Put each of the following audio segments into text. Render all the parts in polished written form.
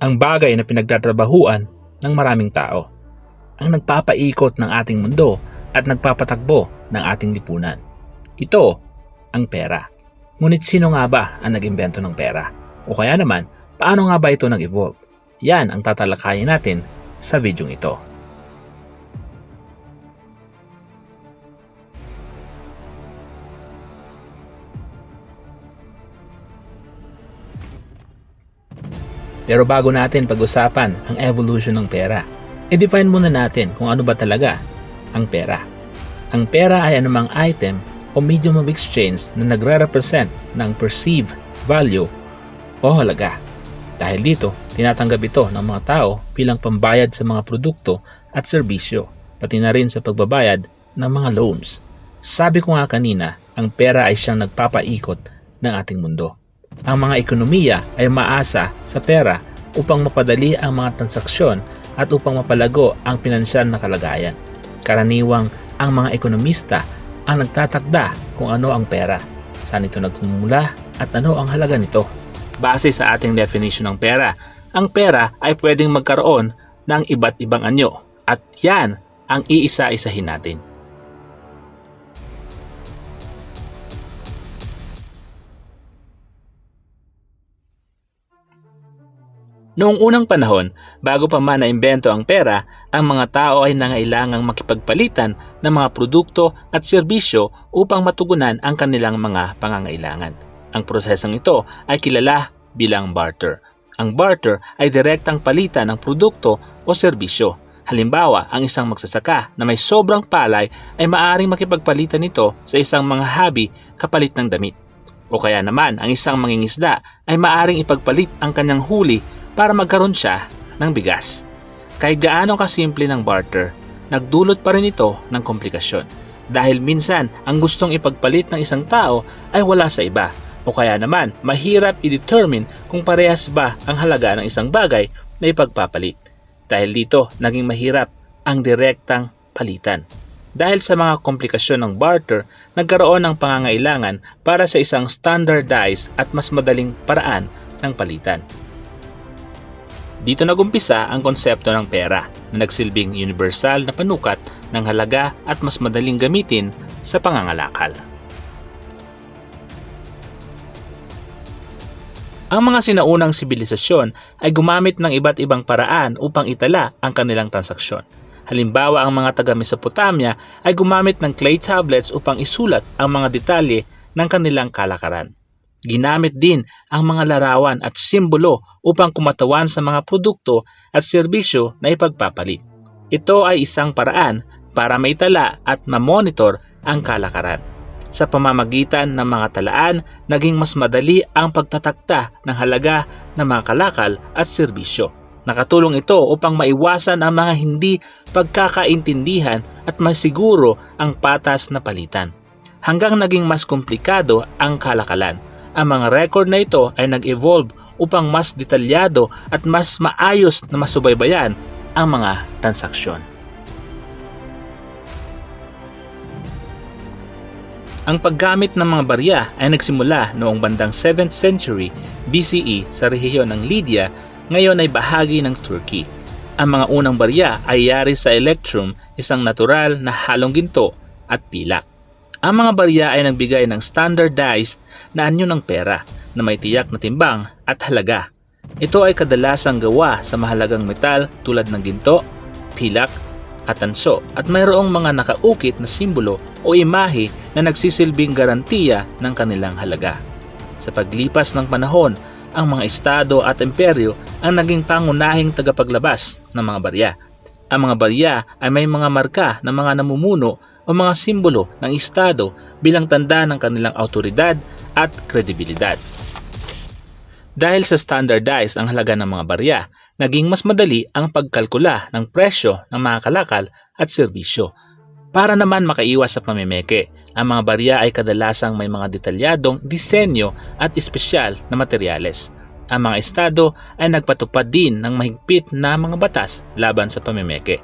ang bagay na pinagtatrabahuan ng maraming tao, ang nagpapaikot ng ating mundo at nagpapatakbo ng ating lipunan. Ito ang pera. Ngunit sino nga ba ang nag-imbento ng pera? O kaya naman, paano nga ba ito nag-evolve? Yan ang tatalakayin natin sa video ito. Pero bago natin pag-usapan ang evolution ng pera, i-define muna natin kung ano ba talaga ang pera. Ang pera ay anumang item o medium of exchange na nagre-represent ng perceived value o halaga. Dahil dito, tinatanggap ito ng mga tao bilang pambayad sa mga produkto at serbisyo, pati na rin sa pagbabayad ng mga loans. Sabi ko nga kanina, ang pera ay siyang nagpapaikot ng ating mundo. Ang mga ekonomiya ay maasa sa pera upang mapadali ang mga transaksyon at upang mapalago ang pinansyal na kalagayan. Karaniwang ang mga ekonomista ang nagtatakda kung ano ang pera, saan ito nagmumula at ano ang halaga nito. Base sa ating definition ng pera, ang pera ay pwedeng magkaroon ng iba't ibang anyo at yan ang iisa-isahin natin. Noong unang panahon, bago pa man naimbento ang pera, ang mga tao ay nangailangang makipagpalitan ng mga produkto at serbisyo upang matugunan ang kanilang mga pangangailangan. Ang prosesong ito ay kilala bilang barter. Ang barter ay direktang palitan ng produkto o serbisyo. Halimbawa, ang isang magsasaka na may sobrang palay ay maaaring makipagpalitan nito sa isang mga hobby kapalit ng damit. O kaya naman, ang isang mangingisda ay maaaring ipagpalit ang kanyang huli para magkaroon siya ng bigas. Kahit gaano kasimple ng barter, nagdulot pa rin ito ng komplikasyon. Dahil minsan, ang gustong ipagpalit ng isang tao ay wala sa iba. O kaya naman, mahirap i-determine kung parehas ba ang halaga ng isang bagay na ipagpapalit. Dahil dito, naging mahirap ang direktang palitan. Dahil sa mga komplikasyon ng barter, nagkaroon ng pangangailangan para sa isang standardized at mas madaling paraan ng palitan. Dito nagumpisa ang konsepto ng pera na nagsilbing universal na panukat ng halaga at mas madaling gamitin sa pangangalakal. Ang mga sinaunang sibilisasyon ay gumamit ng iba't ibang paraan upang itala ang kanilang transaksyon. Halimbawa, ang mga taga-Mesopotamia ay gumamit ng clay tablets upang isulat ang mga detalye ng kanilang kalakaran. Ginamit din ang mga larawan at simbolo upang kumatawan sa mga produkto at serbisyo na ipagpapalit. Ito ay isang paraan para maitala at mamonitor ang kalakaran. Sa pamamagitan ng mga talaan, naging mas madali ang pagtatakda ng halaga ng mga kalakal at serbisyo. Nakatulong ito upang maiwasan ang mga hindi pagkakaintindihan at masiguro ang patas na palitan. Hanggang naging mas komplikado ang kalakalan. Ang mga record na ito ay nag-evolve upang mas detalyado at mas maayos na masubaybayan ang mga transaksyon. Ang paggamit ng mga barya ay nagsimula noong bandang 7th century BCE sa rehiyon ng Lydia, ngayon ay bahagi ng Turkey. Ang mga unang barya ay yari sa electrum, isang natural na halong ginto at pilak. Ang mga barya ay nagbigay ng standardized na anyo ng pera na may tiyak na timbang at halaga. Ito ay kadalasang gawa sa mahalagang metal tulad ng ginto, pilak at tanso at mayroong mga nakaukit na simbolo o imahe na nagsisilbing garantiya ng kanilang halaga. Sa paglipas ng panahon, ang mga estado at imperyo ang naging pangunahing tagapaglabas ng mga barya. Ang mga barya ay may mga marka ng mga namumuno o mga simbolo ng estado bilang tanda ng kanilang autoridad at kredibilidad. Dahil sa standardized ang halaga ng mga barya, naging mas madali ang pagkalkula ng presyo ng mga kalakal at serbisyo. Para naman makaiwas sa pamimeke, ang mga barya ay kadalasang may mga detalyadong disenyo at espesyal na materyales. Ang mga estado ay nagpatupad din ng mahigpit na mga batas laban sa pamimeke.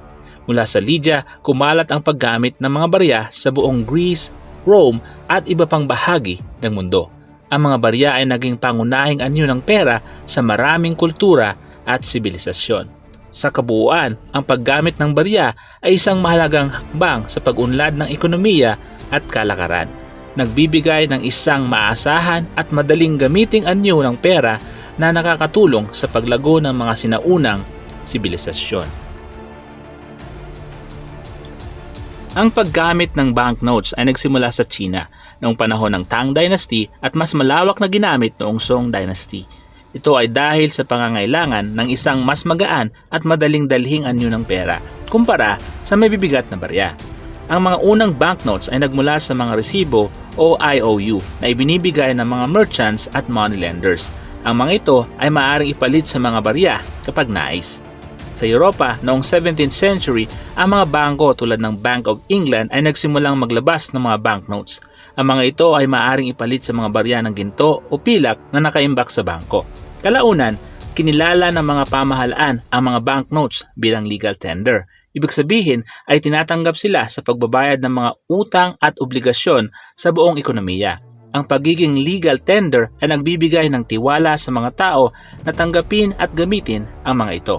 Mula sa Lydia, kumalat ang paggamit ng mga barya sa buong Greece, Rome at iba pang bahagi ng mundo. Ang mga barya ay naging pangunahing anyo ng pera sa maraming kultura at sibilisasyon. Sa kabuuan, ang paggamit ng barya ay isang mahalagang hakbang sa pag-unlad ng ekonomiya at kalakaran. Nagbibigay ng isang maasahan at madaling gamiting anyo ng pera na nakakatulong sa paglago ng mga sinaunang sibilisasyon. Ang paggamit ng banknotes ay nagsimula sa China noong panahon ng Tang Dynasty at mas malawak na ginamit noong Song Dynasty. Ito ay dahil sa pangangailangan ng isang mas magaan at madaling dalhing anyo ng pera kumpara sa may bibigat na barya. Ang mga unang banknotes ay nagmula sa mga resibo o IOU na ibinibigay ng mga merchants at moneylenders. Ang mga ito ay maaaring ipalit sa mga barya kapag nais. Sa Europa, noong 17th century, ang mga bangko tulad ng Bank of England ay nagsimulang maglabas ng mga banknotes. Ang mga ito ay maaaring ipalit sa mga barya ng ginto o pilak na nakaimbak sa bangko. Kalaunan, kinilala ng mga pamahalaan ang mga banknotes bilang legal tender. Ibig sabihin ay tinatanggap sila sa pagbabayad ng mga utang at obligasyon sa buong ekonomiya. Ang pagiging legal tender ay nagbibigay ng tiwala sa mga tao na tanggapin at gamitin ang mga ito.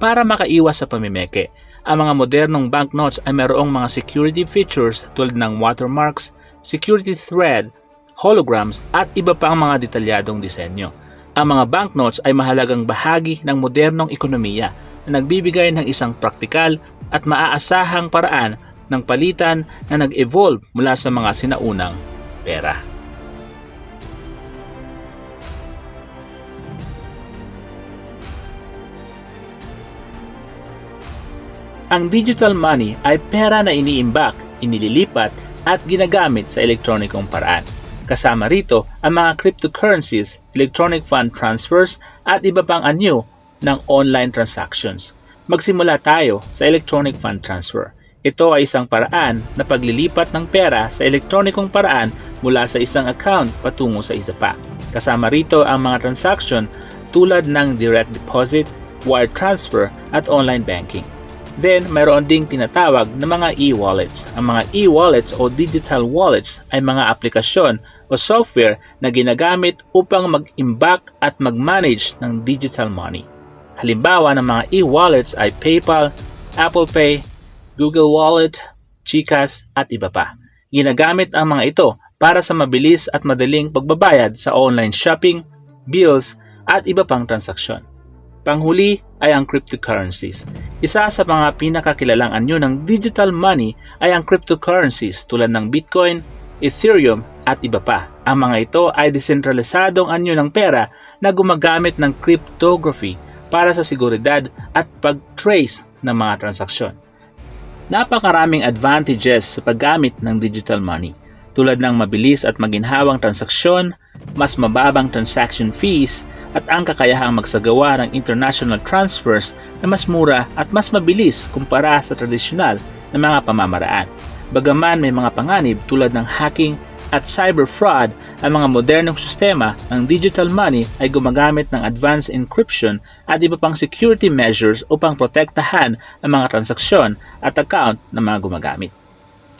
Para makaiwas sa pamimeke, ang mga modernong banknotes ay mayroong mga security features tulad ng watermarks, security thread, holograms at iba pang mga detalyadong disenyo. Ang mga banknotes ay mahalagang bahagi ng modernong ekonomiya na nagbibigay ng isang praktikal at maaasahang paraan ng palitan na nag-evolve mula sa mga sinaunang pera. Ang digital money ay pera na iniimbak, inililipat at ginagamit sa elektronikong paraan. Kasama rito ang mga cryptocurrencies, electronic fund transfers at iba pang anyo ng online transactions. Magsimula tayo sa electronic fund transfer. Ito ay isang paraan na paglilipat ng pera sa elektronikong paraan mula sa isang account patungo sa isa pa. Kasama rito ang mga transaction tulad ng direct deposit, wire transfer at online banking. Then, mayroon ding tinatawag na mga e-wallets. Ang mga e-wallets o digital wallets ay mga aplikasyon o software na ginagamit upang mag-imbak at mag-manage ng digital money. Halimbawa ng mga e-wallets ay PayPal, Apple Pay, Google Wallet, GCash at iba pa. Ginagamit ang mga ito para sa mabilis at madaling pagbabayad sa online shopping, bills at iba pang transaksyon. Panghuli ay ang cryptocurrencies. Isa sa mga pinakakilalang anyo ng digital money ay ang cryptocurrencies tulad ng Bitcoin, Ethereum at iba pa. Ang mga ito ay desentralisadong anyo ng pera na gumagamit ng cryptography para sa seguridad at pag-trace ng mga transaksyon. Napakaraming advantages sa paggamit ng digital money tulad ng mabilis at maginhawang transaksyon, mas mababang transaction fees, at ang kakayahang magsagawa ng international transfers na mas mura at mas mabilis kumpara sa tradisyonal na mga pamamaraan. Bagaman may mga panganib tulad ng hacking at cyber fraud, ang mga modernong sistema ng digital money ay gumagamit ng advanced encryption at iba pang security measures upang protektahan ang mga transaksyon at account ng mga gumagamit.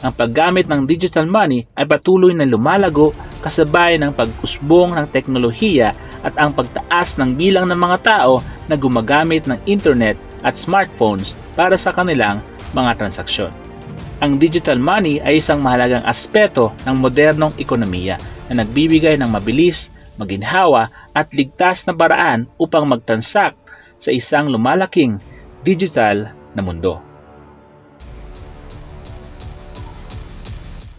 Ang paggamit ng digital money ay patuloy na lumalago kasabay ng pag-usbong ng teknolohiya at ang pagtaas ng bilang ng mga tao na gumagamit ng internet at smartphones para sa kanilang mga transaksyon. Ang digital money ay isang mahalagang aspeto ng modernong ekonomiya na nagbibigay ng mabilis, maginhawa at ligtas na paraan upang mag-transact sa isang lumalaking digital na mundo.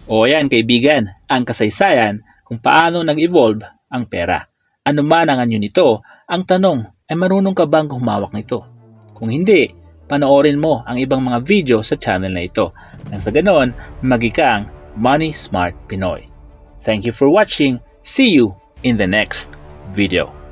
O yan kaibigan, ang kasaysayan kung paano nag-evolve ang pera. Ano man ang anyo nito, ang tanong ay marunong ka bang humawak nito? Kung hindi, panoorin mo ang ibang mga video sa channel na ito. Nang sa ganon, magikang Money Smart Pinoy. Thank you for watching. See you in the next video.